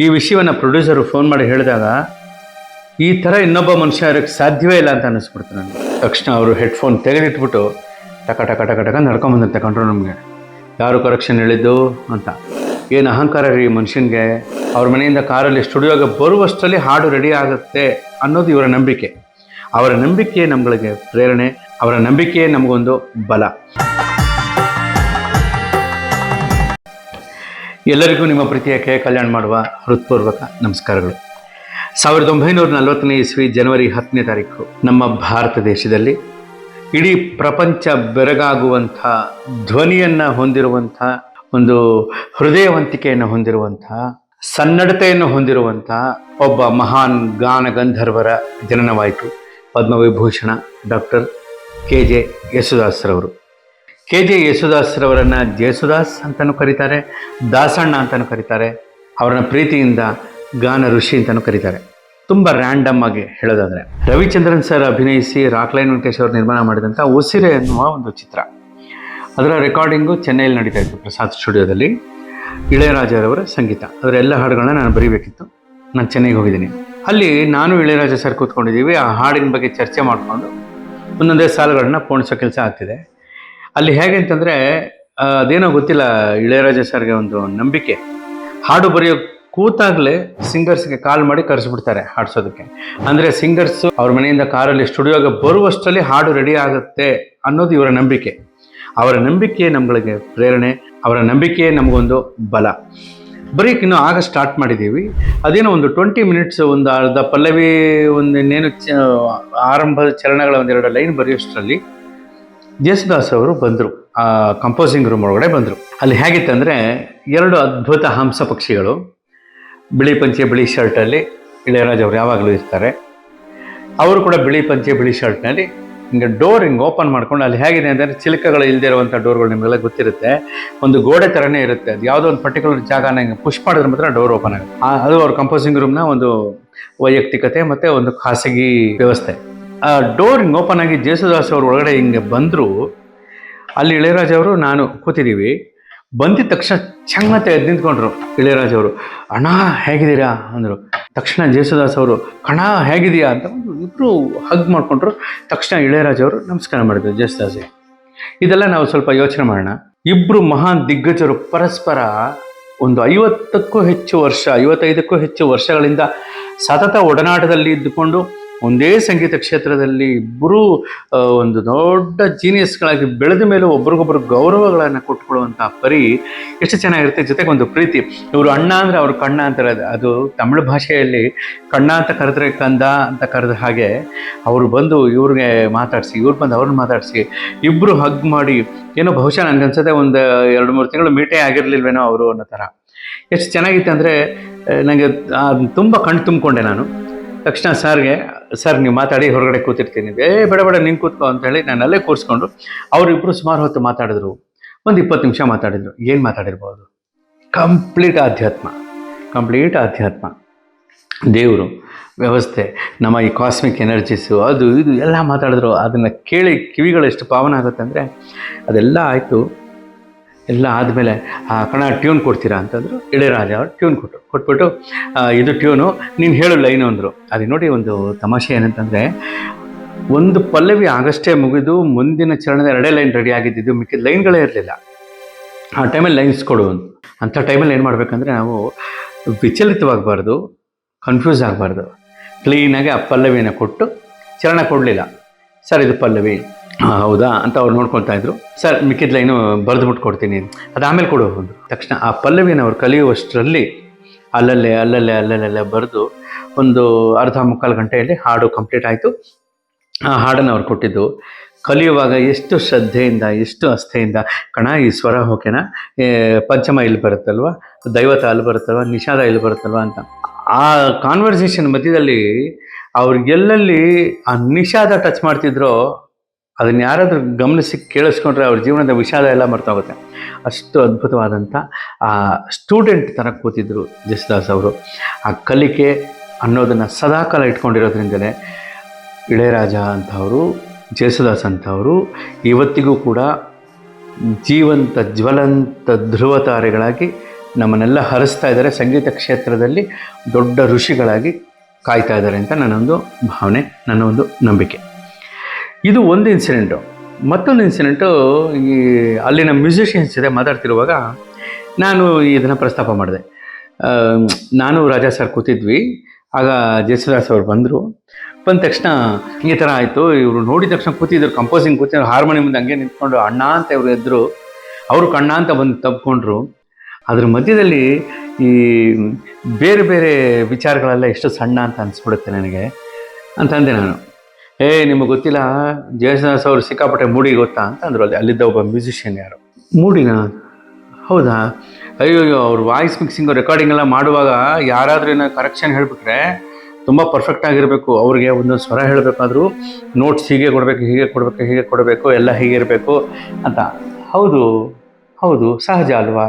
ಈ ವಿಷಯವನ್ನು producer phone ಮಾಡಿ ಹೇಳಿದಾಗ ಈ ಥರ ಇನ್ನೊಬ್ಬ ಮನುಷ್ಯ ಇರೋಕ್ಕೆ ಸಾಧ್ಯವೇ ಇಲ್ಲ ಅಂತ ಅನ್ನಿಸ್ಬಿಡ್ತು ನನಗೆ. ತಕ್ಷಣ ಅವರು ಹೆಡ್ಫೋನ್ ತೆಗೆದಿಟ್ಬಿಟ್ಟು ಟಕ ಟಕ ಟಕ ಟಕ ನಡ್ಕೊಂಬಂದಂತೆ ಕಂಡ್ರು ನಮಗೆ. ಯಾರು ಕರೆಕ್ಷನ್ ಹೇಳಿದ್ದು ಅಂತ. ಏನು ಅಹಂಕಾರ ರೀ ಮನುಷ್ಯನಿಗೆ. ಅವ್ರ ಮನೆಯಿಂದ ಕಾರಲ್ಲಿ ಸ್ಟುಡಿಯೋಗೆ ಬರುವಷ್ಟರಲ್ಲಿ ಹಾಡು ರೆಡಿ ಆಗುತ್ತೆ ಅನ್ನೋದು ಇವರ ನಂಬಿಕೆ. ಅವರ ನಂಬಿಕೆ ನಮ್ಗಳಿಗೆ ಪ್ರೇರಣೆ, ಅವರ ನಂಬಿಕೆಯೇ ನಮಗೊಂದು ಬಲ. ಎಲ್ಲರಿಗೂ ನಿಮ್ಮ ಪ್ರೀತಿಯ ಕೆ ಕಲ್ಯಾಣ್ ಮಾಡುವ ಹೃತ್ಪೂರ್ವಕ ನಮಸ್ಕಾರಗಳು. 1940ನೇ ಇಸ್ವಿ ಜನವರಿ 10ನೇ ತಾರೀಕು ನಮ್ಮ ಭಾರತ ದೇಶದಲ್ಲಿ ಇಡೀ ಪ್ರಪಂಚ ಬೆರಗಾಗುವಂಥ ಧ್ವನಿಯನ್ನು ಹೊಂದಿರುವಂಥ, ಒಂದು ಹೃದಯವಂತಿಕೆಯನ್ನು ಹೊಂದಿರುವಂಥ, ಸನ್ನಡತೆಯನ್ನು ಹೊಂದಿರುವಂಥ ಒಬ್ಬ ಮಹಾನ್ ಗಾನ ಗಂಧರ್ವರ ಜನನವಾಯಿತು. ಪದ್ಮವಿಭೂಷಣ ಡಾಕ್ಟರ್ KJ ಯೇಸುದಾಸ್ರವರು. KJ ಯೇಸುದಾಸ್ರವರನ್ನು ಜೇಸುದಾಸ್ ಅಂತಲೂ ಕರೀತಾರೆ, ದಾಸಣ್ಣ ಅಂತಲೂ ಕರೀತಾರೆ. ಅವರನ್ನ ಪ್ರೀತಿಯಿಂದ ಗಾನ ಋಷಿ ಅಂತಲೂ ಕರೀತಾರೆ. ತುಂಬ ರ್ಯಾಂಡಮ್ ಆಗಿ ಹೇಳೋದಾದರೆ, ರವಿಚಂದ್ರನ್ ಸರ್ ಅಭಿನಯಿಸಿ ರಾಕ್ಲೈನ್ ವೆಂಕಟೇಶ್ ಅವರು ನಿರ್ಮಾಣ ಮಾಡಿದಂಥ ಉಸಿರೆ ಎನ್ನುವ ಒಂದು ಚಿತ್ರ, ಅದರ ರೆಕಾರ್ಡಿಂಗು ಚೆನ್ನೈಯಲ್ಲಿ ನಡೀತಾ ಇತ್ತು ಪ್ರಸಾದ್ ಸ್ಟುಡಿಯೋದಲ್ಲಿ. ಇಳೆಯರಾಜರವರ ಸಂಗೀತ, ಅದರ ಎಲ್ಲ ಹಾಡುಗಳನ್ನ ನಾನು ಬರೀಬೇಕಿತ್ತು. ನಾನು ಚೆನ್ನೈಗೆ ಹೋಗಿದ್ದೀನಿ. ಅಲ್ಲಿ ನಾನು ಇಳೆಯರಾಜ ಸರ್ ಕೂತ್ಕೊಂಡಿದ್ದೀವಿ. ಆ ಹಾಡಿನ ಬಗ್ಗೆ ಚರ್ಚೆ ಮಾಡಿಕೊಂಡು ಒಂದೊಂದೇ ಸಾಲುಗಳನ್ನ ಪೋಣಿಸೋ ಕೆಲಸ ಆಗ್ತಿದೆ. ಅಲ್ಲಿ ಹೇಗೆ ಅಂತಂದರೆ, ಅದೇನೋ ಗೊತ್ತಿಲ್ಲ, ಇಳೆಯರಾಜ ಸರ್ಗೆ ಒಂದು ನಂಬಿಕೆ. ಹಾಡು ಬರೆಯೋ ಕೂತಾಗಲೇ ಸಿಂಗರ್ಸ್ಗೆ ಕಾಲ್ ಮಾಡಿ ಕರೆಸ್ಬಿಡ್ತಾರೆ ಹಾಡ್ಸೋದಕ್ಕೆ. ಅಂದರೆ ಸಿಂಗರ್ಸು ಅವ್ರ ಮನೆಯಿಂದ ಕಾರಲ್ಲಿ ಸ್ಟುಡಿಯೋಗೆ ಬರುವಷ್ಟರಲ್ಲಿ ಹಾಡು ರೆಡಿ ಆಗುತ್ತೆ ಅನ್ನೋದು ಇವರ ನಂಬಿಕೆ. ಅವರ ನಂಬಿಕೆಯೇ ನಮ್ಗಳಿಗೆ ಪ್ರೇರಣೆ, ಅವರ ನಂಬಿಕೆಯೇ ನಮಗೊಂದು ಬಲ. ಬರೀಕ್ ಇನ್ನೂ ಆಗ ಸ್ಟಾರ್ಟ್ ಮಾಡಿದ್ದೀವಿ. ಅದೇನೋ ಒಂದು 20 ಮಿನಿಟ್ಸ್, ಒಂದು ಅರ್ಧ ಪಲ್ಲವಿ, ಒಂದು ಇನ್ನೇನು ಆರಂಭದ ಚರಣಗಳ ಒಂದೆರಡು ಲೈನ್ ಬರೆಯೋಷ್ಟರಲ್ಲಿ ಜೇಸುದಾಸ್ ಅವರು ಬಂದರು. ಆ ಕಂಪೋಸಿಂಗ್ ರೂಮ್ ಒಳಗಡೆ ಬಂದರು. ಅಲ್ಲಿ ಹೇಗಿತ್ತಂದರೆ, ಎರಡು ಅದ್ಭುತ ಹಂಸ ಪಕ್ಷಿಗಳು, ಬಿಳಿ ಪಂಚೆ ಬಿಳಿ ಶರ್ಟಲ್ಲಿ ಇಳೆಯರಾಜ್ ಅವರು ಯಾವಾಗಲೂ ಇರ್ತಾರೆ. ಅವರು ಕೂಡ ಬಿಳಿ ಪಂಚೆ ಬಿಳಿ ಶರ್ಟ್ನಲ್ಲಿ ಹಿಂಗೆ ಡೋರ್ ಹಿಂಗೆ ಓಪನ್ ಮಾಡ್ಕೊಂಡು, ಅಲ್ಲಿ ಹೇಗಿದೆ ಅಂದರೆ ಚಿಲಕಗಳು ಇಲ್ಲದೆ ಇರುವಂಥ ಡೋರ್ಗಳು ನಿಮಗೆಲ್ಲ ಗೊತ್ತಿರುತ್ತೆ. ಒಂದು ಗೋಡೆ ಥರನೇ ಇರುತ್ತೆ. ಅದು ಯಾವುದೋ ಒಂದು ಪರ್ಟಿಕ್ಯುಲರ್ ಜಾಗನ ಹಿಂಗೆ ಪುಷ್ ಮಾಡಿದ್ರೆ ಮಾತ್ರ ಡೋರ್ ಓಪನ್ ಆಗುತ್ತೆ. ಅದು ಅವ್ರ ಕಂಪೋಸಿಂಗ್ ರೂಮ್ನ ಒಂದು ವೈಯಕ್ತಿಕತೆ ಮತ್ತು ಒಂದು ಖಾಸಗಿ ವ್ಯವಸ್ಥೆ. ಆ ಡೋರ್ ಹಿಂಗೆ ಓಪನ್ ಆಗಿ ಜೇಸುದಾಸ್ ಅವರು ಒಳಗಡೆ ಹಿಂಗೆ ಬಂದರು. ಅಲ್ಲಿ ಇಳೆಯರಾಜ್ ಅವರು ನಾನು ಕೂತಿದ್ದೀವಿ. ಬಂದಿದ್ದ ತಕ್ಷಣ ಚಂಗತೆ ಎದ್ದು ನಿಂತ್ಕೊಂಡ್ರು ಇಳೆಯರಾಜ್ ಅವರು. ಅಣ್ಣ ಹೇಗಿದ್ದೀರಾ ಅಂದರು. ತಕ್ಷಣ ಜೇಸುದಾಸ್ ಅವರು ಕಣ ಹೇಗಿದೆಯಾ ಅಂತ ಇಬ್ಬರು ಹಗ್ ಮಾಡಿಕೊಂಡ್ರು. ತಕ್ಷಣ ಇಳೆಯರಾಜ್ ಅವರು ನಮಸ್ಕಾರ ಮಾಡಿದ್ರು ಜೇಸುದಾಸ್. ಇದೆಲ್ಲ ನಾವು ಸ್ವಲ್ಪ ಯೋಚನೆ ಮಾಡೋಣ. ಇಬ್ಬರು ಮಹಾನ್ ದಿಗ್ಗಜರು ಪರಸ್ಪರ ಒಂದು 50ಕ್ಕೂ ಹೆಚ್ಚು ವರ್ಷ, 55ಕ್ಕೂ ಹೆಚ್ಚು ವರ್ಷಗಳಿಂದ ಸತತ ಒಡನಾಟದಲ್ಲಿ ಇದ್ದುಕೊಂಡು ಒಂದೇ ಸಂಗೀತ ಕ್ಷೇತ್ರದಲ್ಲಿ ಇಬ್ಬರೂ ಒಂದು ದೊಡ್ಡ ಜೀನಿಯಸ್ಗಳಾಗಿ ಬೆಳೆದ ಮೇಲೂ ಒಬ್ರಿಗೊಬ್ಬರು ಗೌರವಗಳನ್ನು ಕೊಟ್ಕೊಳ್ಳುವಂಥ ಪರಿ ಎಷ್ಟು ಚೆನ್ನಾಗಿರುತ್ತೆ. ಜೊತೆಗೆ ಒಂದು ಪ್ರೀತಿ. ಇವರು ಅಣ್ಣ ಅಂದರೆ ಅವರು ಕಣ್ಣ ಅಂತಾರೆ. ಅದು ತಮಿಳು ಭಾಷೆಯಲ್ಲಿ ಕಣ್ಣ ಅಂತ ಕರೆದ್ರೆ ಕಂದ ಅಂತ ಕರೆದ ಹಾಗೆ ಅವರು ಬಂದು ಇವ್ರಿಗೆ ಮಾತಾಡಿಸಿ, ಇವ್ರು ಬಂದು ಅವ್ರನ್ನ ಮಾತಾಡಿಸಿ, ಇಬ್ಬರು ಹಗ್ ಮಾಡಿ, ಏನೋ ಬಹುಶಃ ನನಗನ್ಸುತ್ತೆ ಒಂದು 2-3 ತಿಂಗಳು ಮೀಟೇ ಆಗಿರಲಿಲ್ವೇನೋ ಅವರು ಅನ್ನೋ ಥರ. ಎಷ್ಟು ಚೆನ್ನಾಗಿತ್ತು ಅಂದರೆ ನನಗೆ ತುಂಬ ಕಣ್ಣು ತುಂಬಿಕೊಂಡೆ ನಾನು. ತಕ್ಷಣ ಸರ್ಗೆ, ಸರ್ ನೀವು ಮಾತಾಡಿ, ಹೊರಗಡೆ ಕೂತಿರ್ತೀನಿ. ಬೇಡ ಬೇಡ ನೀನು ಕೂತ್ಕೋ ಅಂತ ಹೇಳಿ ನಾನು ಅಲ್ಲೇ ಕೂರಿಸ್ಕೊಂಡು ಅವರಿಬ್ಬರು ಸುಮಾರು ಹೊತ್ತು ಮಾತಾಡಿದ್ರು. ಒಂದು 20 ನಿಮಿಷ ಮಾತಾಡಿದರು. ಏನು ಮಾತಾಡಿರ್ಬೋದು? ಕಂಪ್ಲೀಟ್ ಆಧ್ಯಾತ್ಮ, ದೇವರು, ವ್ಯವಸ್ಥೆ, ನಮ್ಮ ಈ ಕಾಸ್ಮಿಕ್ ಎನರ್ಜೀಸು, ಅದು ಇದು ಎಲ್ಲ ಮಾತಾಡಿದ್ರು. ಅದನ್ನು ಕೇಳಿ ಕಿವಿಗಳು ಎಷ್ಟು ಪಾವನ ಆಗುತ್ತೆ ಅಂದರೆ, ಅದೆಲ್ಲ ಆಯಿತು. ಎಲ್ಲ ಆದಮೇಲೆ ಕಣ ಟ್ಯೂನ್ ಕೊಡ್ತೀರಾ ಅಂತಂದರು. ಇಳೆಯರಾಜ ಅವರು ಟ್ಯೂನ್ ಕೊಟ್ಬಿಟ್ಟು ಇದು ಟ್ಯೂನು, ನೀನು ಹೇಳು ಲೈನು ಅಂದರು. ಅದು ನೋಡಿ, ಒಂದು ತಮಾಷೆ ಏನಂತಂದರೆ, ಒಂದು ಪಲ್ಲವಿ ಆಗಷ್ಟೇ ಮುಗಿದು ಮುಂದಿನ ಚರಣದ 2 ಲೈನ್ ರೆಡಿ ಆಗಿದ್ದು, ಮಿಕ್ಕಿದ ಲೈನ್ಗಳೇ ಇರಲಿಲ್ಲ. ಆ ಟೈಮಲ್ಲಿ ಲೈನ್ಸ್ ಕೊಡು ಅಂಥ ಟೈಮಲ್ಲಿ ಏನು ಮಾಡಬೇಕಂದ್ರೆ, ನಾವು ವಿಚಲಿತವಾಗಬಾರ್ದು, ಕನ್ಫ್ಯೂಸ್ ಆಗಬಾರ್ದು. ಕ್ಲೀನಾಗಿ ಆ ಪಲ್ಲವಿನ ಕೊಟ್ಟು ಚರಣ ಕೊಡಲಿಲ್ಲ. ಸರ್ ಇದು ಪಲ್ಲವಿ, ಹೌದಾ ಅಂತ ಅವ್ರು ನೋಡ್ಕೊತಾ ಇದ್ರು. ಸರ್ ಮಿಕ್ಕಿದ ಲೈನು ಬರೆದುಬಿಟ್ಟು ಕೊಡ್ತೀನಿ, ಅದಾಮೇಲೆ ಕೊಡು ಅಂದರು. ತಕ್ಷಣ ಆ ಪಲ್ಲವಿನ ಅವ್ರು ಕಲಿಯುವಷ್ಟರಲ್ಲಿ ಅಲ್ಲಲ್ಲೇ ಬರೆದು ಒಂದು ಅರ್ಧ ಮುಕ್ಕಾಲು ಗಂಟೆಯಲ್ಲಿ ಹಾಡು ಕಂಪ್ಲೀಟ್ ಆಯಿತು. ಆ ಹಾಡನ್ನು ಅವ್ರು ಕೊಟ್ಟಿದ್ದು. ಕಲಿಯುವಾಗ ಎಷ್ಟು ಶ್ರದ್ಧೆಯಿಂದ, ಎಷ್ಟು ಅಸ್ಥೆಯಿಂದ, ಕಣ ಈ ಸ್ವರ ಓಕೆನಾ, ಪಂಚಮ ಇಲ್ಲಿ ಬರುತ್ತಲ್ವ, ದೈವತ ಅಲ್ಲಿ ಬರುತ್ತಲ್ವ, ನಿಷಾದ ಇಲ್ಲಿ ಬರುತ್ತಲ್ವ ಅಂತ ಆ ಕಾನ್ವರ್ಸೇಷನ್ ಮಧ್ಯದಲ್ಲಿ ಅವ್ರಿಗೆಲ್ಲಲ್ಲಿ ಆ ನಿಷಾದ ಟಚ್ ಮಾಡ್ತಿದ್ರೋ ಅದನ್ನು ಯಾರಾದರೂ ಗಮನಿಸಿ ಕೇಳಿಸ್ಕೊಂಡ್ರೆ ಅವ್ರ ಜೀವನದ ವಿಷಾದ ಎಲ್ಲ ಮರ್ತೋಗುತ್ತೆ. ಅಷ್ಟು ಅದ್ಭುತವಾದಂಥ ಆ ಸ್ಟೂಡೆಂಟ್ ಥರ ಕೂತಿದ್ರು ಜೇಸುದಾಸ್ ಅವರು. ಆ ಕಲಿಕೆ ಅನ್ನೋದನ್ನು ಸದಾಕಾಲ ಇಟ್ಕೊಂಡಿರೋದ್ರಿಂದಲೇ ಇಳೆಯರಾಜ ಅಂಥವರು, ಜೇಸುದಾಸ್ ಅಂಥವರು ಇವತ್ತಿಗೂ ಕೂಡ ಜೀವಂತ ಜ್ವಲಂತ ಧ್ರುವ ತಾರೆಗಳಾಗಿ ನಮ್ಮನ್ನೆಲ್ಲ ಹರಿಸ್ತಾ ಇದ್ದಾರೆ, ಸಂಗೀತ ಕ್ಷೇತ್ರದಲ್ಲಿ ದೊಡ್ಡ ಋಷಿಗಳಾಗಿ ಕಾಯ್ತಾ ಇದ್ದಾರೆ ಅಂತ ನನ್ನೊಂದು ಭಾವನೆ, ನನ್ನ ಒಂದು ನಂಬಿಕೆ. ಇದು ಒಂದು ಇನ್ಸಿಡೆಂಟು. ಮತ್ತೊಂದು ಇನ್ಸಿಡೆಂಟು, ಈ ಅಲ್ಲಿನ ಮ್ಯೂಸಿಷಿಯನ್ಸ್ ಜೊತೆ ಮಾತಾಡ್ತಿರುವಾಗ ನಾನು ಇದನ್ನು ಪ್ರಸ್ತಾಪ ಮಾಡಿದೆ. ನಾನು ರಾಜಾ ಸರ್ ಕೂತಿದ್ವಿ. ಆಗ ಜೇಸುದಾಸ್ ಅವರು ಬಂದ ತಕ್ಷಣ ಈ ಥರ ಆಯಿತು. ಇವರು ನೋಡಿದ ತಕ್ಷಣ ಕೂತಿದ್ರು, ಕಂಪೋಸಿಂಗ್ ಕೂತಿದ್ರು, ಹಾರ್ಮೋನಿಯಂ ಮುಂದೆ ಹಂಗೆ ನಿಂತ್ಕೊಂಡು ಅಣ್ಣ ಅಂತ ಇವರು ಎದ್ರು. ಅವರು ಕಣ್ಣ ಅಂತ ಬಂದು ತಬ್ಕೊಂಡ್ರು. ಅದ್ರ ಮಧ್ಯದಲ್ಲಿ ಈ ಬೇರೆ ಬೇರೆ ವಿಚಾರಗಳೆಲ್ಲ ಎಷ್ಟು ಸಣ್ಣ ಅಂತ ಅನಿಸ್ಬಿಡುತ್ತೆ ನನಗೆ ಅಂತಂದೆ ನಾನು. ನಿಮಗೆ ಗೊತ್ತಿಲ್ಲ, ಜೇಸುದಾಸ್ ಅವರು ಸಿಕ್ಕಾಪಟ್ಟೆ ಮೂಡಿ ಗೊತ್ತಾ ಅಂತ ಅಂದರು. ಅಲ್ಲಿದ್ದ ಒಬ್ಬ ಮ್ಯೂಸಿಷಿಯನ್. ಯಾರು? ಮೂಡಿನ? ಹೌದಾ? ಅಯ್ಯೋ, ಅವ್ರು ವಾಯ್ಸ್ ಮಿಕ್ಸಿಂಗು ರೆಕಾರ್ಡಿಂಗ್ ಎಲ್ಲ ಮಾಡುವಾಗ ಯಾರಾದರೂ ಏನೋ ಕರೆಕ್ಷನ್ ಹೇಳಿಬಿಟ್ರೆ ತುಂಬ ಪರ್ಫೆಕ್ಟ್ ಆಗಿರಬೇಕು. ಅವ್ರಿಗೆ ಒಂದೊಂದು ಸ್ವರ ಹೇಳಬೇಕಾದ್ರೂ ನೋಟ್ಸ್ ಹೀಗೆ ಕೊಡಬೇಕು, ಹೀಗೆ ಕೊಡಬೇಕು, ಹೀಗೆ ಕೊಡಬೇಕು, ಎಲ್ಲ ಹೀಗೆ ಇರಬೇಕು ಅಂತ. ಹೌದು ಹೌದು, ಸಹಜ ಅಲ್ವಾ?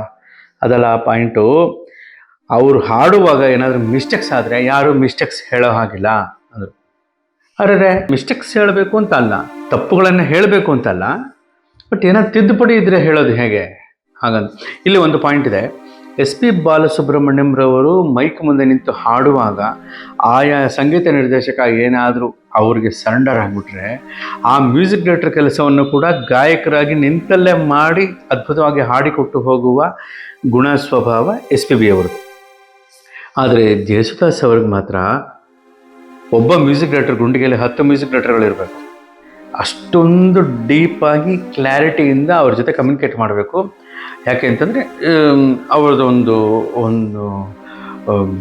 ಅದಲ್ಲ ಪಾಯಿಂಟು. ಅವರು ಹಾಡುವಾಗ ಏನಾದರೂ ಮಿಸ್ಟೇಕ್ಸ್ ಆದರೆ ಯಾರು ಮಿಸ್ಟೇಕ್ಸ್ ಹೇಳೋ ಹಾಗಿಲ್ಲ ಅಂದರು. ಅರೆ, ಮಿಸ್ಟೇಕ್ಸ್ ಹೇಳಬೇಕು ಅಂತ ಅಲ್ಲ, ತಪ್ಪುಗಳನ್ನು ಹೇಳಬೇಕು ಅಂತಲ್ಲ, ಬಟ್ ಏನಾದ್ರು ತಿದ್ದುಪಡಿ ಇದ್ದರೆ ಹೇಳೋದು ಹೇಗೆ? ಹಾಗಂತ ಇಲ್ಲಿ ಒಂದು ಪಾಯಿಂಟ್ ಇದೆ. ಎಸ್ ಪಿ ಬಾಲಸುಬ್ರಹ್ಮಣ್ಯಂರವರು ಮೈಕ್ ಮುಂದೆ ನಿಂತು ಹಾಡುವಾಗ ಆಯಾ ಸಂಗೀತ ನಿರ್ದೇಶಕ ಏನಾದರೂ ಅವ್ರಿಗೆ ಸರೆಂಡರ್ ಆಗಿಬಿಟ್ರೆ ಆ ಮ್ಯೂಸಿಕ್ ಡೈರೆಕ್ಟರ್ ಕೆಲಸವನ್ನು ಕೂಡ ಗಾಯಕರಾಗಿ ನಿಂತಲ್ಲೇ ಮಾಡಿ ಅದ್ಭುತವಾಗಿ ಹಾಡಿಕೊಟ್ಟು ಹೋಗುವ ಗುಣ ಸ್ವಭಾವ ಎಸ್ ಪಿ ಬಿ ಅವ್ರದ್ದು. ಆದರೆ ಜೇಸುದಾಸ್ ಅವ್ರಿಗೆ ಮಾತ್ರ ಒಬ್ಬ ಮ್ಯೂಸಿಕ್ ಡೈರೆಕ್ಟರ್ ಗುಂಡಿಗೆಯಲ್ಲಿ 10 ಮ್ಯೂಸಿಕ್ ಡೈರೆಕ್ಟರ್ಗಳಿರಬೇಕು. ಅಷ್ಟೊಂದು ಡೀಪಾಗಿ ಕ್ಲಾರಿಟಿಯಿಂದ ಅವ್ರ ಜೊತೆ ಕಮ್ಯುನಿಕೇಟ್ ಮಾಡಬೇಕು. ಯಾಕೆ ಅಂತಂದರೆ ಅವ್ರದ್ದೊಂದು ಒಂದು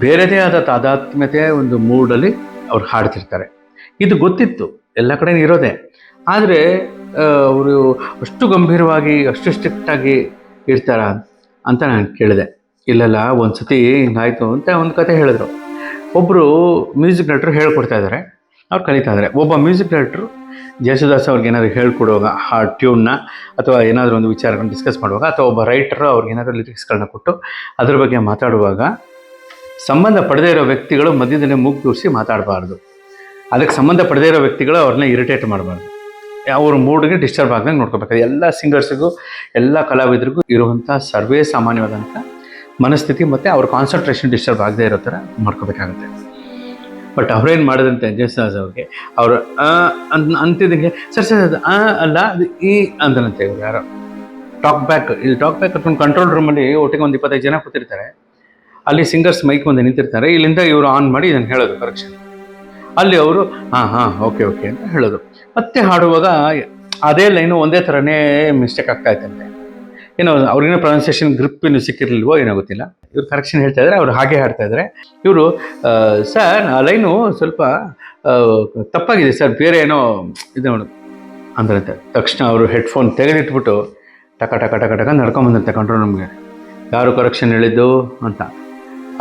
ಬೇರೆದೇ ಆದ ತಾದಾತ್ಮ್ಯತೆ ಒಂದು ಮೂಡಲ್ಲಿ ಅವ್ರು ಹಾಡ್ತಿರ್ತಾರೆ. ಇದು ಗೊತ್ತಿತ್ತು, ಎಲ್ಲ ಕಡೆ ಇರೋದೆ. ಆದರೆ ಅವರು ಅಷ್ಟು ಗಂಭೀರವಾಗಿ, ಅಷ್ಟು ಸ್ಟ್ರಿಕ್ಟಾಗಿ ಇರ್ತಾರ ಅಂತ ನಾನು ಕೇಳಿದೆ. ಇಲ್ಲೆಲ್ಲ ಒಂದು ಸತಿ ಹಿಂಗಾಯಿತು ಅಂತ ಒಂದು ಕತೆ ಹೇಳಿದ್ರು. ಒಬ್ಬರು ಮ್ಯೂಸಿಕ್ ಡೈರೆಕ್ಟ್ರು ಹೇಳ್ಕೊಡ್ತಾ ಇದ್ದಾರೆ, ಅವ್ರು ಕಲಿತಾ ಇದ್ದಾರೆ. ಒಬ್ಬ ಮ್ಯೂಸಿಕ್ ಡೈರೆಕ್ಟ್ರು ಜೇಸುದಾಸ್ ಅವ್ರಿಗೆ ಏನಾದರೂ ಹೇಳ್ಕೊಡುವಾಗ ಆ ಟ್ಯೂನ್ನ ಅಥವಾ ಏನಾದರೂ ಒಂದು ವಿಚಾರಗಳನ್ನ ಡಿಸ್ಕಸ್ ಮಾಡುವಾಗ, ಅಥವಾ ಒಬ್ಬ ರೈಟರು ಅವ್ರಿಗೆ ಏನಾದರೂ ಲಿರಿಕ್ಸ್ಗಳನ್ನ ಕೊಟ್ಟು ಅದ್ರ ಬಗ್ಗೆ ಮಾತಾಡುವಾಗ ಸಂಬಂಧ ಪಡೆದೇ ಇರೋ ವ್ಯಕ್ತಿಗಳು ಮಧ್ಯದಲ್ಲಿ ಮೂಗು ತೂರಿಸಿ ಮಾತಾಡಬಾರ್ದು. ಅದಕ್ಕೆ ಸಂಬಂಧ ಪಡೆದೇ ಇರೋ ವ್ಯಕ್ತಿಗಳು ಅವ್ರನ್ನ ಇರಿಟೇಟ್ ಮಾಡಬಾರ್ದು. ಅವ್ರ ಮೂಡ್ಗೆ ಡಿಸ್ಟರ್ಬ್ ಆಗದಂಗೆ ನೋಡ್ಕೋಬೇಕು. ಎಲ್ಲ ಸಿಂಗರ್ಸಿಗೂ, ಎಲ್ಲ ಕಲಾವಿದರಿಗೂ ಇರುವಂಥ ಸರ್ವೇ ಸಾಮಾನ್ಯವಾದಂಥ ಮನಸ್ಥಿತಿ ಮತ್ತು ಅವ್ರ ಕಾನ್ಸಂಟ್ರೇಷನ್ ಡಿಸ್ಟರ್ಬ್ ಆಗದೆ ಇರೋ ಥರ ಮಾಡ್ಕೋಬೇಕಾಗುತ್ತೆ. ಬಟ್ ಅವ್ರೇನು ಮಾಡಿದಂತೆ ಜೇಸುದಾಸ್ ಅವ್ರಿಗೆ, ಅವರು ಅಂತಿದ್ದಂಗೆ ಸರ್ ಅದು ಅಲ್ಲ, ಅದು ಈ ಅಂತನಂತೆ. ಇವ್ರು ಯಾರೋ ಟಾಕ್ ಬ್ಯಾಕ್ ಕಟ್ಕೊಂಡು ಕಂಟ್ರೋಲ್ ರೂಮಲ್ಲಿ ಒಟ್ಟಿಗೆ ಒಂದು 25 ಜನ ಕೂತಿರ್ತಾರೆ. ಅಲ್ಲಿ ಸಿಂಗರ್ಸ್ ಮೈಕ್ ಮುಂದೆ ನಿಂತಿರ್ತಾರೆ. ಇಲ್ಲಿಂದ ಇವರು ಆನ್ ಮಾಡಿ ಇದನ್ನು ಹೇಳೋದು ಕರೆಕ್ಷನ್. ಅಲ್ಲಿ ಅವರು ಹಾಂ ಓಕೆ ಅಂತ ಹೇಳೋದು. ಮತ್ತೆ ಹಾಡುವಾಗ ಅದೇ ಲೈನು ಒಂದೇ ಥರನೇ ಮಿಸ್ಟೇಕ್ ಆಗ್ತಾಯಿತ್ತಂತೆ. ಏನೋ ಅವ್ರಿಗೇನೋ ಪ್ರೊನೌನ್ಸಿಯೇಷನ್ ಗ್ರಿಪ್ ಇನ್ನೂ ಸಿಕ್ಕಿರಲಿಲ್ವೋ ಏನೋ ಗೊತ್ತಿಲ್ಲ. ಇವ್ರು ಕರೆಕ್ಷನ್ ಹೇಳ್ತಾ ಇದ್ದಾರೆ, ಅವ್ರು ಹಾಗೆ ಹಾಡ್ತಾ ಇದ್ದಾರೆ. ಇವರು ಸರ್ ಆ ಲೈನು ಸ್ವಲ್ಪ ತಪ್ಪಾಗಿದೆ ಸರ್, ಬೇರೆ ಏನೋ ಇದು ಅಂದ್ರಂತೆ. ತಕ್ಷಣ ಅವರು ಹೆಡ್ಫೋನ್ ತೆಗೆದಿಟ್ಬಿಟ್ಟು ಟಕ ನಡ್ಕೊಂಬಂದಂತೆ ಕಂಟ್ರೋಲ್ ರೂಮ್ಗೆ. ಯಾರು ಕರೆಕ್ಷನ್ ಹೇಳಿದ್ದು ಅಂತ.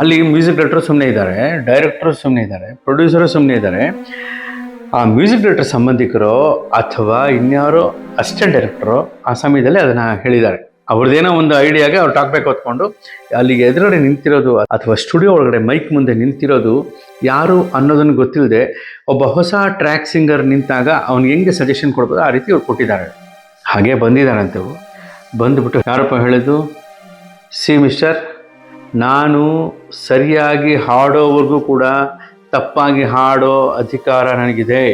ಅಲ್ಲಿ ಮ್ಯೂಸಿಕ್ ಡೈರೆಕ್ಟರ್ ಸುಮ್ಮನೆ ಇದ್ದಾರೆ, ಡೈರೆಕ್ಟರು ಸುಮ್ಮನೆ ಇದ್ದಾರೆ, ಪ್ರೊಡ್ಯೂಸರು ಸುಮ್ಮನೆ ಇದ್ದಾರೆ. ಆ ಮ್ಯೂಸಿಕ್ ಡೈರೆಕ್ಟರ್ ಸಂಬಂಧಿಕರು ಅಥವಾ ಇನ್ಯಾರೋ ಅಸಿಸ್ಟೆಂಟ್ ಡೈರೆಕ್ಟರು ಆ ಸಮಯದಲ್ಲಿ ಅದನ್ನು ಹೇಳಿದ್ದಾರೆ. ಅವ್ರದ್ದೇನೋ ಒಂದು ಐಡಿಯಾಗೆ ಅವ್ರು ಟಾಕ್ ಬ್ಯಾಕ್ ಹೊತ್ಕೊಂಡು ಅಲ್ಲಿಗೆ ಎದುರುಗಡೆ ನಿಂತಿರೋದು ಅಥವಾ ಸ್ಟುಡಿಯೋ ಒಳಗಡೆ ಮೈಕ್ ಮುಂದೆ ನಿಂತಿರೋದು ಯಾರು ಅನ್ನೋದನ್ನು ಗೊತ್ತಿಲ್ಲದೆ ಒಬ್ಬ ಹೊಸ ಟ್ರ್ಯಾಕ್ ಸಿಂಗರ್ ನಿಂತಾಗ ಅವ್ನಿಗೆ ಹೆಂಗೆ ಸಜೆಷನ್ ಕೊಡ್ಬೋದು ಆ ರೀತಿ ಅವ್ರು ಕೊಟ್ಟಿದ್ದಾರೆ. ಹಾಗೆ ಬಂದಿದ್ದಾರಂತೆ. ಬಂದುಬಿಟ್ಟು ಯಾರಪ್ಪ ಹೇಳಿದ್ದು, ಸಿ ಮಿಸ್ಟರ್, ನಾನು ಸರಿಯಾಗಿ ಹಾಡೋವರೆಗೂ ಕೂಡ ತಪ್ಪಾಗಿ ಹಾಡೋ ಅಧಿಕಾರ ನನಗಿದೆ.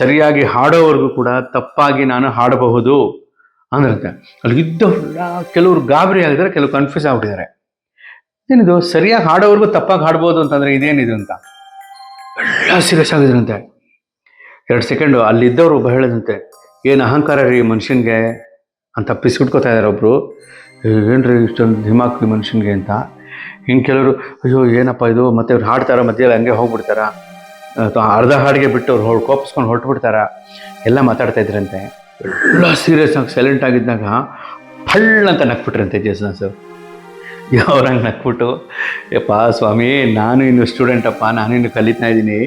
ಸರಿಯಾಗಿ ಹಾಡೋವರೆಗೂ ಕೂಡ ತಪ್ಪಾಗಿ ನಾನು ಹಾಡಬಹುದು ಅಂದ್ರಂತೆ. ಅಲ್ಲಿ ಇದ್ದವರೆಲ್ಲ ಕೆಲವರು ಗಾಬರಿ ಆಗಿದ್ದಾರೆ, ಕೆಲವರು ಕನ್ಫ್ಯೂಸ್ ಆಗಿಬಿಟ್ಟಿದ್ದಾರೆ. ಏನಿದು ಸರಿಯಾಗಿ ಹಾಡೋವರೆಗೂ ತಪ್ಪಾಗಿ ಹಾಡ್ಬೋದು ಅಂತಂದರೆ ಇದೇನಿದು ಅಂತ ಎಲ್ಲ ಸೀರಿಯಸ್ ಆಗಿದ್ರಂತೆ. 2 ಸೆಕೆಂಡು ಅಲ್ಲಿದ್ದವರು ಒಬ್ಬ ಹೇಳಿದಂತೆ, ಏನು ಅಹಂಕಾರ ರೀ ಮನುಷ್ಯನಿಗೆ ಅಂತ ಪಿಸ್ಬಿಟ್ಕೋತಾ ಇದ್ದಾರೆ ಒಬ್ಬರು. ಏನ್ರಿ ಇಷ್ಟೊಂದು ದಿಮಾಕ್ ಮನುಷ್ಯನಿಗೆ ಅಂತ. ಹಿಂಗೆ ಕೆಲವರು ಅಯ್ಯೋ ಏನಪ್ಪ ಇದು, ಮತ್ತೆ ಇವ್ರು ಹಾಡ್ತಾರ ಮಧ್ಯದಲ್ಲಿ ಹಂಗೆ ಹೋಗ್ಬಿಡ್ತಾರ, ಅಥವಾ ಅರ್ಧ ಹಾಡಿಗೆ ಬಿಟ್ಟು ಅವ್ರು ಕೋಪಿಸ್ಕೊಂಡು ಹೊರಟುಬಿಡ್ತಾರ, ಎಲ್ಲ ಮಾತಾಡ್ತಾ ಇದ್ರಂತೆ. ಎಲ್ಲ ಸೀರಿಯಸ್ ಆಗಿ ಸೈಲೆಂಟ್ ಆಗಿದ್ದಾಗ ಹಳ್ಳಂತ ನಕ್ಬಿಟ್ರಂತೆ ಜೇಸುದಾಸ್. ಅವ್ರಂಗೆ ನಕ್ಬಿಟ್ಟು, ಯಪ್ಪ ಸ್ವಾಮಿ, ನಾನು ಇನ್ನು ಸ್ಟೂಡೆಂಟಪ್ಪ, ನಾನು ಇನ್ನು ಕಲಿತಾ ಇದ್ದೀನಿ,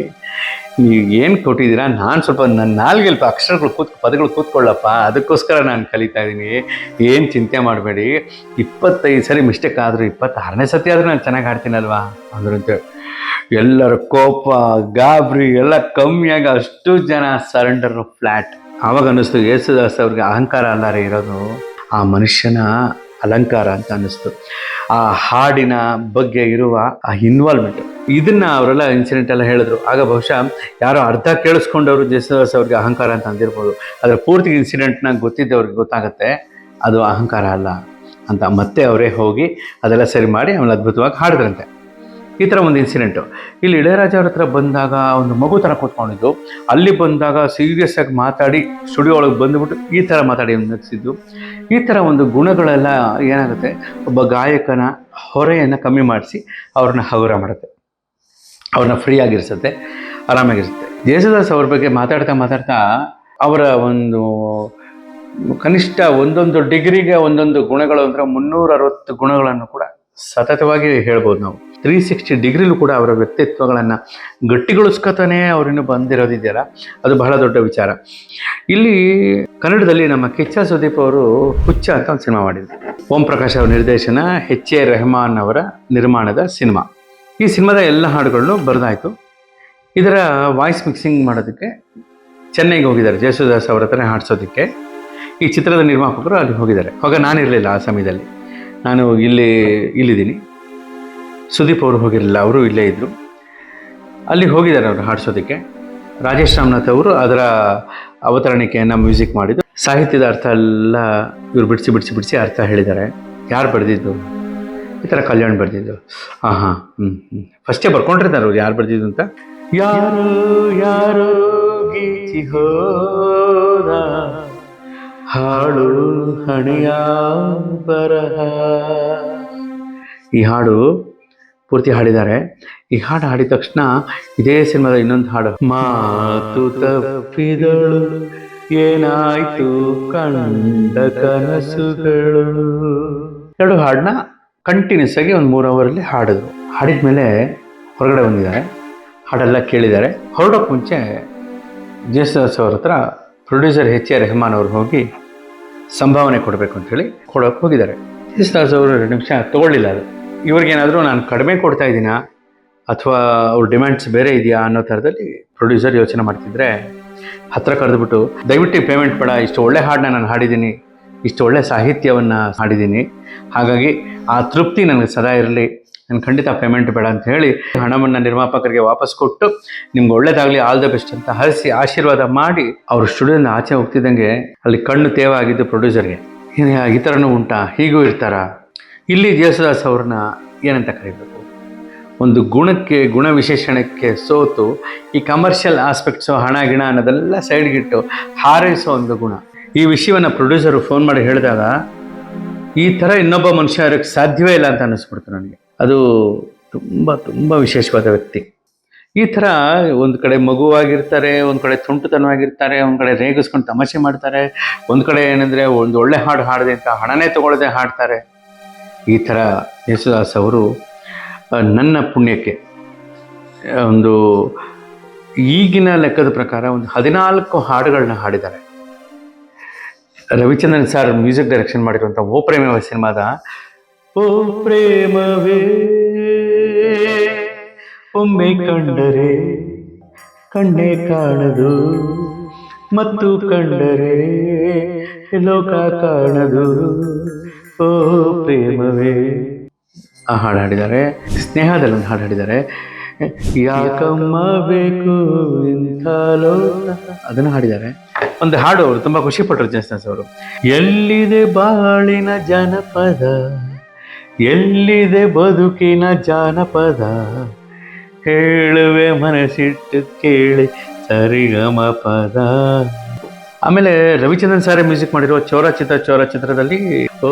ನೀವು ಏನು ಕೊಟ್ಟಿದ್ದೀರಾ, ನಾನು ಸ್ವಲ್ಪ ನನ್ನ ನಾಲ್ಗೆಲ್ಪ ಅಕ್ಷರಗಳು ಪದಗಳು ಕೂತ್ಕೊಳ್ಳಪ್ಪ, ಅದಕ್ಕೋಸ್ಕರ ನಾನು ಕಲಿತಾ ಇದ್ದೀನಿ, ಏನು ಚಿಂತೆ ಮಾಡಬೇಡಿ. 25 ಸರಿ ಮಿಸ್ಟೇಕ್ ಆದರೂ 26ನೇ ಸತಿ ಆದರೂ ನಾನು ಚೆನ್ನಾಗಿ ಹಾಡ್ತೀನಲ್ವಾ ಅಂದ್ರಂತೆ. ಎಲ್ಲರ ಕೋಪ ಗಾಬರಿ ಎಲ್ಲ ಕಮ್ಮಿಯಾಗಿ ಅಷ್ಟು ಜನ ಸರೆಂಡರ್ ಫ್ಲ್ಯಾಟ್. ಆವಾಗ ಅನ್ನಿಸ್ತು ಯೇಸುದಾಸ್ ಅವ್ರಿಗೆ ಅಹಂಕಾರ ಅಲ್ಲಾರೆ ಇರೋದು, ಆ ಮನುಷ್ಯನ ಅಲಂಕಾರ ಅಂತ ಅನ್ನಿಸ್ತು. ಆ ಹಾಡಿನ ಬಗ್ಗೆ ಇರುವ ಆ ಇನ್ವಾಲ್ವ್ಮೆಂಟ್, ಇದನ್ನ ಅವರೆಲ್ಲ ಇನ್ಸಿಡೆಂಟ್ ಎಲ್ಲ ಹೇಳಿದ್ರು. ಆಗ ಬಹುಶಃ ಯಾರೋ ಅರ್ಧ ಕೇಳಿಸ್ಕೊಂಡವರು ಜೇಸುದಾಸ್ ಅವ್ರಿಗೆ ಅಹಂಕಾರ ಅಂತ ಅಂದಿರ್ಬೋದು. ಆದರೆ ಪೂರ್ತಿ ಇನ್ಸಿಡೆಂಟ್ನ ಗೊತ್ತಿದ್ದವ್ರಿಗೆ ಗೊತ್ತಾಗುತ್ತೆ ಅದು ಅಹಂಕಾರ ಅಲ್ಲ ಅಂತ. ಮತ್ತೆ ಅವರೇ ಹೋಗಿ ಅದೆಲ್ಲ ಸರಿ ಮಾಡಿ ಆಮೇಲೆ ಅದ್ಭುತವಾಗಿ ಹಾಡಿದ್ರಂತೆ. ಈ ಥರ ಒಂದು ಇನ್ಸಿಡೆಂಟು. ಇಲ್ಲಿ ಇಳೆಯರಾಜ ಅವ್ರ ಹತ್ರ ಬಂದಾಗ ಒಂದು ಮಗು ಥರ ಕೂತ್ಕೊಂಡಿದ್ದು, ಅಲ್ಲಿ ಬಂದಾಗ ಸೀರಿಯಸ್ ಆಗಿ ಮಾತಾಡಿ ಸ್ಟುಡಿಯೋ ಒಳಗೆ ಬಂದುಬಿಟ್ಟು ಈ ಥರ ಮಾತಾಡಿ ನಗಿಸಿದ್ದು. ಈ ಥರ ಒಂದು ಗುಣಗಳೆಲ್ಲ ಏನಾಗುತ್ತೆ, ಒಬ್ಬ ಗಾಯಕನ ಹೊರೆಯನ್ನು ಕಮ್ಮಿ ಮಾಡಿಸಿ ಅವ್ರನ್ನ ಹಗುರ ಮಾಡುತ್ತೆ, ಅವ್ರನ್ನ ಫ್ರೀ ಆಗಿರಿಸುತ್ತೆ, ಆರಾಮಾಗಿರುತ್ತೆ. ಜೇಸುದಾಸ್ ಅವ್ರ ಬಗ್ಗೆ ಮಾತಾಡ್ತಾ ಅವರ ಒಂದು ಕನಿಷ್ಠ ಒಂದೊಂದು ಡಿಗ್ರಿಗೆ ಒಂದೊಂದು ಗುಣಗಳು ಅಂದರೆ 360 ಗುಣಗಳನ್ನು ಕೂಡ ಸತತವಾಗಿ ಹೇಳ್ಬೋದು ನಾವು. 360 ಡಿಗ್ರಿಲೂ ಕೂಡ ಅವರ ವ್ಯಕ್ತಿತ್ವಗಳನ್ನು ಗಟ್ಟಿಗೊಳಿಸ್ಕೊತಾನೆ ಅವರಿನ್ನೂ ಬಂದಿರೋದಿದೆಯಲ್ಲ, ಅದು ಬಹಳ ದೊಡ್ಡ ವಿಚಾರ. ಇಲ್ಲಿ ಕನ್ನಡದಲ್ಲಿ ನಮ್ಮ ಕಿಚ್ಚ ಸುದೀಪ್ ಅವರು ಹುಚ್ಚ ಅಂತ ಒಂದು ಸಿನಿಮಾ ಮಾಡಿದ್ರು. ಓಂ ಪ್ರಕಾಶ್ ಅವರ ನಿರ್ದೇಶನ, ಎಚ್.ಎ. ರೆಹಮಾನ್ ಅವರ ನಿರ್ಮಾಣದ ಸಿನಿಮಾ. ಈ ಸಿನಿಮಾದ ಎಲ್ಲ ಹಾಡುಗಳನ್ನು ಬರೆದಾಯಿತು. ಇದರ ವಾಯ್ಸ್ ಮಿಕ್ಸಿಂಗ್ ಮಾಡೋದಕ್ಕೆ ಚೆನ್ನೈಗೆ ಹೋಗಿದ್ದಾರೆ, ಜೇಸುದಾಸ್ ಅವರ ಹತ್ರನೇ ಹಾಡಿಸೋದಕ್ಕೆ. ಈ ಚಿತ್ರದ ನಿರ್ಮಾಪಕರು ಅಲ್ಲಿ ಹೋಗಿದ್ದಾರೆ. ನಾನಿರಲಿಲ್ಲ ಆ ಸಮಯದಲ್ಲಿ, ನಾನು ಇಲ್ಲಿದ್ದೀನಿ. ಸುದೀಪ್ ಅವರು ಹೋಗಿರಲಿಲ್ಲ, ಅವರು ಇಲ್ಲೇ ಇದ್ದರು. ಅಲ್ಲಿ ಹೋಗಿದ್ದಾರೆ ಅವರು ಹಾಡಿಸೋದಕ್ಕೆ. ರಾಜೇಶ್ ರಾಮನಾಥ್ ಅವರು ಅದರ ಅವತರಣಿಕೆಯನ್ನು ಮ್ಯೂಸಿಕ್ ಮಾಡಿದ್ದು. ಸಾಹಿತ್ಯದ ಅರ್ಥ ಎಲ್ಲ ಇವರು ಬಿಡಿಸಿ ಅರ್ಥ ಹೇಳಿದ್ದಾರೆ. ಯಾರು ಬರೆದಿದ್ದು? ಈ ಥರ ಕಲ್ಯಾಣ್ ಬರೆದಿದ್ದು. ಫಸ್ಟೇ ಬರ್ಕೊಂಡಿರ್ತಾರೆ ಅವ್ರು ಯಾರು ಬರೆದಿದ್ದು ಅಂತ. ಯಾರು ಗೀಚಿ ಹೋದ ಹಾಡು ಹಣೆಯ ಬರಹ. ಈ ಹಾಡು ಪೂರ್ತಿ ಹಾಡಿದ್ದಾರೆ. ಈ ಹಾಡು ಹಾಡಿದ ತಕ್ಷಣ ಇದೇ ಸಿನಿಮಾದ ಇನ್ನೊಂದು ಹಾಡು, ಮಾತು ತಪ್ಪಿದಳು ಏನಾಯ್ತು ಕಂಡ ಕನಸುಗಳು. ಎರಡು ಹಾಡನ್ನ ಕಂಟಿನ್ಯೂಸ್ ಆಗಿ ಒಂದು 3 ಅವರಲ್ಲಿ ಹಾಡಿದ್ರು. ಹಾಡಿದ್ಮೇಲೆ ಹೊರಗಡೆ ಬಂದಿದ್ದಾರೆ, ಹಾಡೆಲ್ಲ ಕೇಳಿದ್ದಾರೆ. ಹೊರಡೋಕ್ಕೆ ಮುಂಚೆ ಜೇಸುದಾಸ್ ಅವ್ರ ಹತ್ರ ಪ್ರೊಡ್ಯೂಸರ್ ಎಚ್.ಎ. ರೆಹಮಾನ್ ಅವರು ಹೋಗಿ ಸಂಭಾವನೆ ಕೊಡಬೇಕು ಅಂಥೇಳಿ ಕೊಡೋಕ್ಕೆ ಹೋಗಿದ್ದಾರೆ. ಜೇಸುದಾಸ್ ಅವರು 2 ನಿಮಿಷ ತೊಗೊಳ್ಳಿಲ್ಲ. ಅದು ಇವ್ರಿಗೇನಾದರೂ ನಾನು ಕಡಿಮೆ ಕೊಡ್ತಾ ಇದ್ದೀನಾ ಅಥವಾ ಅವ್ರ ಡಿಮ್ಯಾಂಡ್ಸ್ ಬೇರೆ ಇದೆಯಾ ಅನ್ನೋ ಥರದಲ್ಲಿ ಪ್ರೊಡ್ಯೂಸರ್ ಯೋಚನೆ ಮಾಡ್ತಿದ್ರೆ ಹತ್ರ ಕರೆದುಬಿಟ್ಟು, ದಯವಿಟ್ಟು ಪೇಮೆಂಟ್ ಬೇಡ, ಇಷ್ಟು ಒಳ್ಳೆ ಹಾಡನ್ನ ನಾನು ಹಾಡಿದ್ದೀನಿ, ಇಷ್ಟು ಒಳ್ಳೆ ಸಾಹಿತ್ಯವನ್ನು ಹಾಡಿದ್ದೀನಿ, ಹಾಗಾಗಿ ಆ ತೃಪ್ತಿ ನನಗೆ ಸದಾ ಇರಲಿ, ನಾನು ಖಂಡಿತ ಪೇಮೆಂಟ್ ಬೇಡ ಅಂತ ಹೇಳಿ ಹಣವನ್ನು ನಿರ್ಮಾಪಕರಿಗೆ ವಾಪಸ್ ಕೊಟ್ಟು, ನಿಮ್ಗೆ ಒಳ್ಳೇದಾಗಲಿ, ಆಲ್ ದ ಬೆಸ್ಟ್ ಅಂತ ಹರಿಸಿ ಆಶೀರ್ವಾದ ಮಾಡಿ ಅವರು ಸ್ಟುಡಿಯೋದಿಂದ ಆಚೆ ಹೋಗ್ತಿದ್ದಂಗೆ ಅಲ್ಲಿ ಕಣ್ಣು ತೇವಾಗಿದ್ದು ಪ್ರೊಡ್ಯೂಸರ್ಗೆ. ಈ ಥರನೂ ಉಂಟಾ, ಹೀಗೂ ಇರ್ತಾರಾ? ಇಲ್ಲಿ ಜೇಸುದಾಸ್ ಅವ್ರನ್ನ ಏನಂತ ಕರೀಬೇಕು? ಒಂದು ಗುಣ ವಿಶೇಷಣಕ್ಕೆ ಸೋತು ಈ ಕಮರ್ಷಿಯಲ್ ಆಸ್ಪೆಕ್ಟ್ಸು, ಹಣ ಗಿಣ ಅನ್ನೋದೆಲ್ಲ ಸೈಡ್ಗಿಟ್ಟು ಹಾರೈಸೋ ಒಂದು ಗುಣ. ಈ ವಿಷಯವನ್ನು ಪ್ರೊಡ್ಯೂಸರು ಫೋನ್ ಮಾಡಿ ಹೇಳಿದಾಗ ಈ ಥರ ಇನ್ನೊಬ್ಬ ಮನುಷ್ಯ ಇರೋಕ್ಕೆ ಸಾಧ್ಯವೇ ಇಲ್ಲ ಅಂತ ಅನ್ನಿಸ್ಬಿಡ್ತು ನನಗೆ. ಅದು ತುಂಬ ವಿಶೇಷವಾದ ವ್ಯಕ್ತಿ. ಈ ಥರ ಒಂದು ಕಡೆ ಮಗುವಾಗಿರ್ತಾರೆ, ಒಂದು ಕಡೆ ತುಂಟುತನವಾಗಿರ್ತಾರೆ, ಒಂದು ಕಡೆ ರೇಗಿಸ್ಕೊಂಡು ತಮಾಷೆ ಮಾಡ್ತಾರೆ, ಒಂದು ಕಡೆ ಏನಂದರೆ ಒಂದು ಒಳ್ಳೆ ಹಾಡು ಹಾಡಿದೆ ಅಂತ ಹಣನೇ ತಗೊಳ್ಳದೆ ಹಾಡ್ತಾರೆ. ಈ ಥರ ಯೇಸುದಾಸ್ ಅವರು ನನ್ನ ಪುಣ್ಯಕ್ಕೆ ಒಂದು ಈಗಿನ ಲೆಕ್ಕದ ಪ್ರಕಾರ ಒಂದು 14 ಹಾಡುಗಳನ್ನ ಹಾಡಿದ್ದಾರೆ. ರವಿಚಂದ್ರನ್ ಸರ್ ಮ್ಯೂಸಿಕ್ ಡೈರೆಕ್ಷನ್ ಮಾಡಿರುವಂಥ ಓ ಪ್ರೇಮವೇ ಸಿನಿಮಾದ ಓ ಪ್ರೇಮವೇ ಒಮ್ಮೆ ಕಂಡರೆ ಕಣ್ಣೇ ಕಾಣದು, ಮತ್ತು ಕಂಡರೆ ಲೋಕ ಕಾಣದು, ಓ ಪ್ರೇಮವೇ ಆ ಹಾಡು ಹಾಡಿದ್ದಾರೆ. ಸ್ನೇಹದಲ್ಲಿ ಒಂದು ಹಾಡು ಹಾಡಿದ್ದಾರೆ, ಯಾಕಮ್ಮ ಬೇಕು ಇಂಥ ಲೋಕ, ಅದನ್ನು ಹಾಡಿದ್ದಾರೆ. ಒಂದು ಹಾಡು ಅವರು ತುಂಬ ಖುಷಿಪಟ್ಟರು ಜೇಸುದಾಸ್ ಅವರು. ಎಲ್ಲಿದೆ ಬಾಳಿನ ಜನಪದ, ಎಲ್ಲಿದೆ ಬದುಕಿನ ಜಾನಪದ, ಹೇಳುವೆ ಮನಸ್ಸಿಟ್ಟು ಕೇಳಿ ಸರಿಗಮ ಪದ. ಆಮೇಲೆ ರವಿಚಂದ್ರನ್ ಸಾರೇ ಮ್ಯೂಸಿಕ್ ಮಾಡಿರೋ ಚೋರ ಚಿತ್ರದಲ್ಲಿ ಓ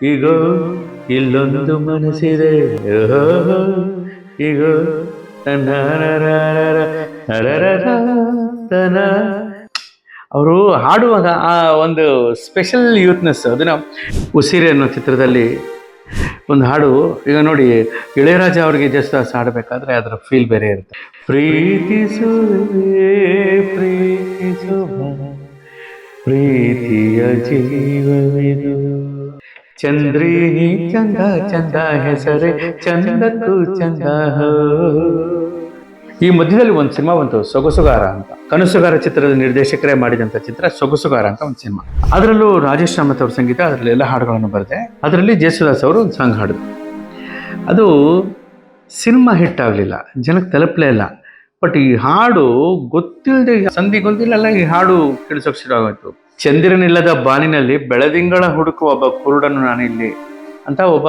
ಈಗೋ ಇಲ್ಲೊಂದು ಮನಸ್ಸಿದೆ, ಈಗೋ ಅವರು ಹಾಡುವಾಗ ಆ ಒಂದು ಸ್ಪೆಷಲ್ ಯೂತ್ನೆಸ್, ಅದನ್ನು ಉಸಿರಿ ಅನ್ನೋ ಚಿತ್ರದಲ್ಲಿ ಒಂದು ಹಾಡು. ಈಗ ನೋಡಿ, ಇಳೆಯರಾಜ ಅವರಿಗೆ ಜೇಸುದಾಸ್ ಹಾಡಬೇಕಾದ್ರೆ ಅದರ ಫೀಲ್ ಬೇರೆ ಇರುತ್ತೆ. ಪ್ರೀತಿಸುವೆ ಪ್ರೀತಿಯ ಜೀವವಿದು, ಚಂದ್ರಿನಿ ಚಂದ ಚಂದ ಹೆಸರೇ ಚಂದಕ್ಕೂ ಚಂದ. ಈ ಮಧ್ಯದಲ್ಲಿ ಒಂದು ಸಿನಿಮಾ ಬಂತು, ಸೊಗಸುಗಾರ ಅಂತ. ಕನಸುಗಾರ ಚಿತ್ರದ ನಿರ್ದೇಶಕರೇ ಮಾಡಿದಂಥ ಚಿತ್ರ ಸೊಗಸುಗಾರ ಅಂತ ಒಂದು ಸಿನಿಮಾ. ಅದರಲ್ಲೂ ರಾಜೇಶ್ ರಾಮತ್ ಅವ್ರ ಸಂಗೀತ, ಅದರಲ್ಲಿ ಎಲ್ಲ ಹಾಡುಗಳನ್ನು ಬರೆದೆ. ಅದರಲ್ಲಿ ಜೇಸುದಾಸ್ ಅವರು ಒಂದು ಸಾಂಗ್ ಹಾಡಿದ್ರು. ಅದು ಸಿನಿಮಾ ಹಿಟ್ ಆಗಲಿಲ್ಲ, ಜನಕ್ಕೆ ತಲುಪಲೇ ಇಲ್ಲ. ಬಟ್ ಈ ಹಾಡು ಗೊತ್ತಿಲ್ಲದೆ, ಸಂಧಿ ಗೊತ್ತಿಲ್ಲಲ್ಲ, ಈ ಹಾಡು ಕೇಳಿಸೋಕೆ ಶುರು ಆಗೋಯ್ತು. ಚಂದಿರನಿಲ್ಲದ ಬಾನಿನಲ್ಲಿ ಬೆಳದಿಂಗಳ ಹುಡುಕುವ ಒಬ್ಬ ಕುರುಡನು ನಾನಿಲ್ಲಿ ಅಂತ ಒಬ್ಬ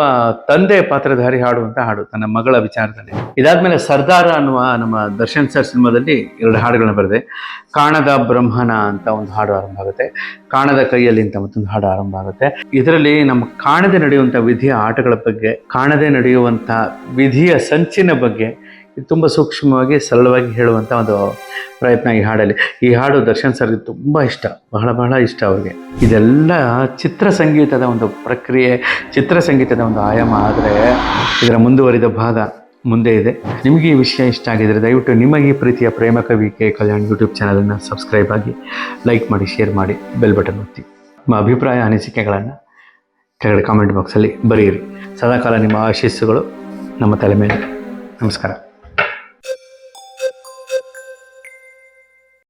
ತಂದೆ ಪಾತ್ರಧಾರಿ ಹಾಡುವಂತ ಹಾಡು ತನ್ನ ಮಗಳ ವಿಚಾರದಲ್ಲಿ. ಇದಾದ್ಮೇಲೆ ಸರ್ದಾರ ಅನ್ನುವ ನಮ್ಮ ದರ್ಶನ್ ಸರ್ ಸಿನಿಮಾದಲ್ಲಿ 2 ಹಾಡುಗಳನ್ನ ಬರೆದೆ. ಕಾಣದ ಬ್ರಹ್ಮನ ಅಂತ ಒಂದು ಹಾಡು ಆರಂಭ ಆಗುತ್ತೆ, ಕಾಣದ ಕೈಯಲ್ಲಿ ಅಂತ ಮತ್ತೊಂದು ಹಾಡು ಆರಂಭ ಆಗುತ್ತೆ. ಇದರಲ್ಲಿ ನಮ್ಮ ಕಾಣದೆ ನಡೆಯುವಂಥ ವಿಧಿಯ ಆಟಗಳ ಬಗ್ಗೆ, ಕಾಣದೆ ನಡೆಯುವಂಥ ವಿಧಿಯ ಸಂಚಿನ ಬಗ್ಗೆ ತುಂಬ ಸೂಕ್ಷ್ಮವಾಗಿ ಸರಳವಾಗಿ ಹೇಳುವಂಥ ಒಂದು ಪ್ರಯತ್ನ ಈ ಹಾಡಲ್ಲಿ. ಈ ಹಾಡು ದರ್ಶನ್ ಸರ್ಗೆ ತುಂಬ ಇಷ್ಟ, ಬಹಳ ಬಹಳ ಇಷ್ಟ ಅವ್ರಿಗೆ. ಇದೆಲ್ಲ ಚಿತ್ರ ಸಂಗೀತದ ಒಂದು ಪ್ರಕ್ರಿಯೆ, ಚಿತ್ರ ಸಂಗೀತದ ಒಂದು ಆಯಾಮ. ಆದರೆ ಇದರ ಮುಂದುವರಿದ ಭಾಗ ಮುಂದೆ ಇದೆ. ನಿಮಗೆ ಈ ವಿಷಯ ಇಷ್ಟ ಆಗಿದರೆ ದಯವಿಟ್ಟು ನಿಮಗೆ ಈ ಪ್ರೀತಿಯ ಪ್ರೇಮ ಕವಿ ಕೆ ಕಲ್ಯಾಣ್ ಯೂಟ್ಯೂಬ್ ಚಾನಲನ್ನು ಸಬ್ಸ್ಕ್ರೈಬ್ ಆಗಿ, ಲೈಕ್ ಮಾಡಿ, ಶೇರ್ ಮಾಡಿ, ಬೆಲ್ ಬಟನ್ ಒತ್ತಿ. ನಿಮ್ಮ ಅಭಿಪ್ರಾಯ ಅನಿಸಿಕೆಗಳನ್ನು ಕೆಳಗಡೆ ಕಾಮೆಂಟ್ ಬಾಕ್ಸಲ್ಲಿ ಬರೆಯಿರಿ. ಸದಾಕಾಲ ನಿಮ್ಮ ಆಶೀಸ್ಸುಗಳು ನಮ್ಮ ತಲೆ ಮೇಲೆ. ನಮಸ್ಕಾರ.